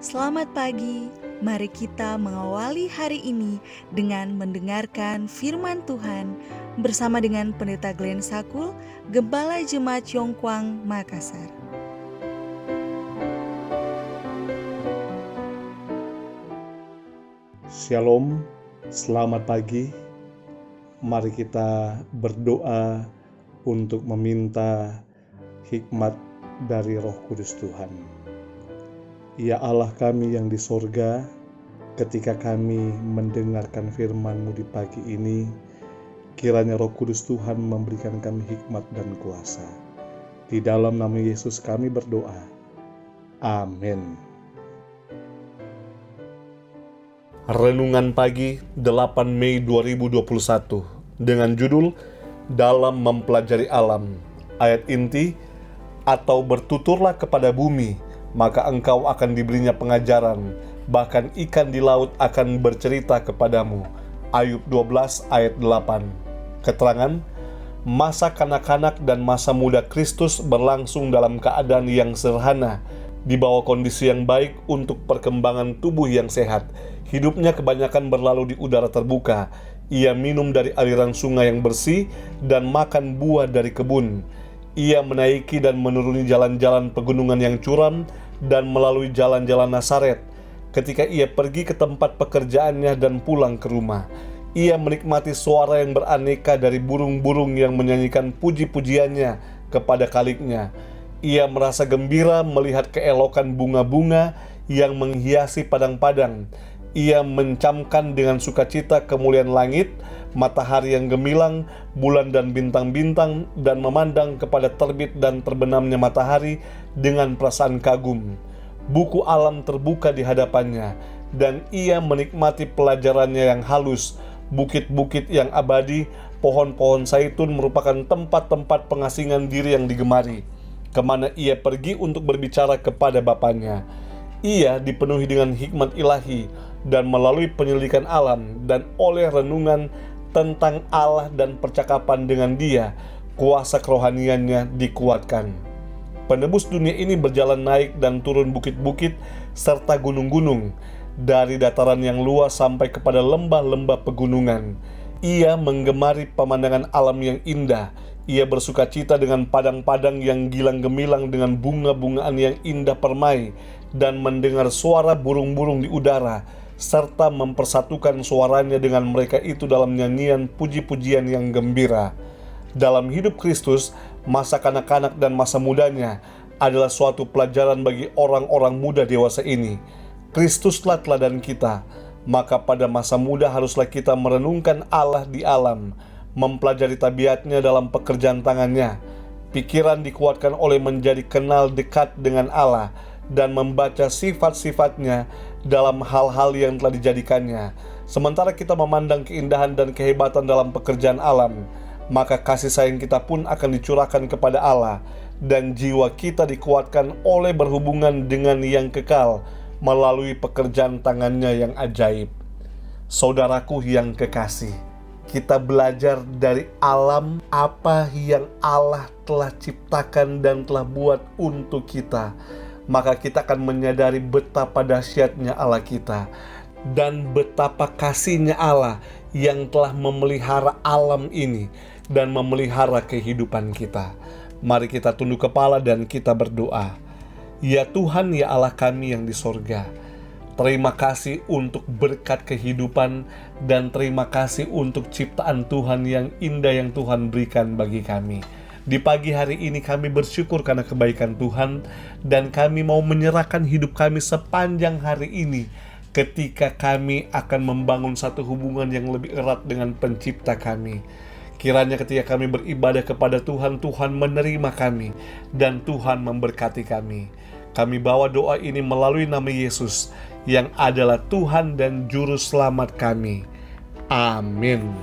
Selamat pagi, mari kita mengawali hari ini dengan mendengarkan firman Tuhan bersama dengan Pendeta Glenn Sakul, Gembala Jemaat Yongkwang, Makassar. Shalom, selamat pagi. Mari kita berdoa untuk meminta hikmat dari Roh Kudus Tuhan. Ya Allah kami yang di sorga, ketika kami mendengarkan firman-Mu di pagi ini, kiranya Roh Kudus Tuhan memberikan kami hikmat dan kuasa. Di dalam nama Yesus kami berdoa. Amin. Renungan pagi 8 Mei 2021 dengan judul Dalam Mempelajari Alam. Ayat inti, atau bertuturlah kepada bumi, maka engkau akan diberinya pengajaran, bahkan ikan di laut akan bercerita kepadamu. Ayub 12 ayat 8. Keterangan, masa kanak-kanak dan masa muda Kristus berlangsung dalam keadaan yang sederhana, di bawah kondisi yang baik untuk perkembangan tubuh yang sehat. Hidupnya kebanyakan berlalu di udara terbuka. Ia minum dari aliran sungai yang bersih dan makan buah dari kebun. Ia menaiki dan menuruni jalan-jalan pegunungan yang curam dan melalui jalan-jalan Nasaret. Ketika ia pergi ke tempat pekerjaannya dan pulang ke rumah, ia menikmati suara yang beraneka dari burung-burung yang menyanyikan puji-pujiannya kepada Khaliknya. Ia merasa gembira melihat keelokan bunga-bunga yang menghiasi padang-padang. Ia mencamkan dengan sukacita kemuliaan langit, matahari yang gemilang, bulan dan bintang-bintang, dan memandang kepada terbit dan terbenamnya matahari dengan perasaan kagum. Buku alam terbuka di hadapannya, dan ia menikmati pelajarannya yang halus. Bukit-bukit yang abadi, pohon-pohon zaitun merupakan tempat-tempat pengasingan diri yang digemari, kemana ia pergi untuk berbicara kepada Bapaknya. Ia dipenuhi dengan hikmat ilahi dan melalui penyelidikan alam dan oleh renungan tentang Allah dan percakapan dengan Dia, kuasa kerohaniannya dikuatkan. Penebus dunia ini berjalan naik dan turun bukit-bukit serta gunung-gunung, dari dataran yang luas sampai kepada lembah-lembah pegunungan. Ia menggemari pemandangan alam yang indah. Ia bersuka cita dengan padang-padang yang gilang gemilang dengan bunga-bungaan yang indah permai, dan mendengar suara burung-burung di udara, serta mempersatukan suaranya dengan mereka itu dalam nyanyian puji-pujian yang gembira. Dalam hidup Kristus, masa kanak-kanak dan masa mudanya adalah suatu pelajaran bagi orang-orang muda dewasa ini. Kristuslah teladan kita, maka pada masa muda haruslah kita merenungkan Allah di alam, mempelajari tabiatnya dalam pekerjaan tangannya. Pikiran dikuatkan oleh menjadi kenal dekat dengan Allah dan membaca sifat-sifatnya dalam hal-hal yang telah dijadikannya. Sementara kita memandang keindahan dan kehebatan dalam pekerjaan alam, maka kasih sayang kita pun akan dicurahkan kepada Allah, dan jiwa kita dikuatkan oleh berhubungan dengan yang kekal melalui pekerjaan tangannya yang ajaib. Saudaraku yang kekasih, kita belajar dari alam apa yang Allah telah ciptakan dan telah buat untuk kita. Maka kita akan menyadari betapa dahsyatnya Allah kita dan betapa kasihnya Allah yang telah memelihara alam ini dan memelihara kehidupan kita. Mari kita tunduk kepala dan kita berdoa. Ya Tuhan, ya Allah kami yang di sorga, terima kasih untuk berkat kehidupan dan terima kasih untuk ciptaan Tuhan yang indah yang Tuhan berikan bagi kami. Di pagi hari ini kami bersyukur karena kebaikan Tuhan, dan kami mau menyerahkan hidup kami sepanjang hari ini ketika kami akan membangun satu hubungan yang lebih erat dengan pencipta kami. Kiranya ketika kami beribadah kepada Tuhan, Tuhan menerima kami dan Tuhan memberkati kami. Kami bawa doa ini melalui nama Yesus yang adalah Tuhan dan Juru Selamat kami. Amin.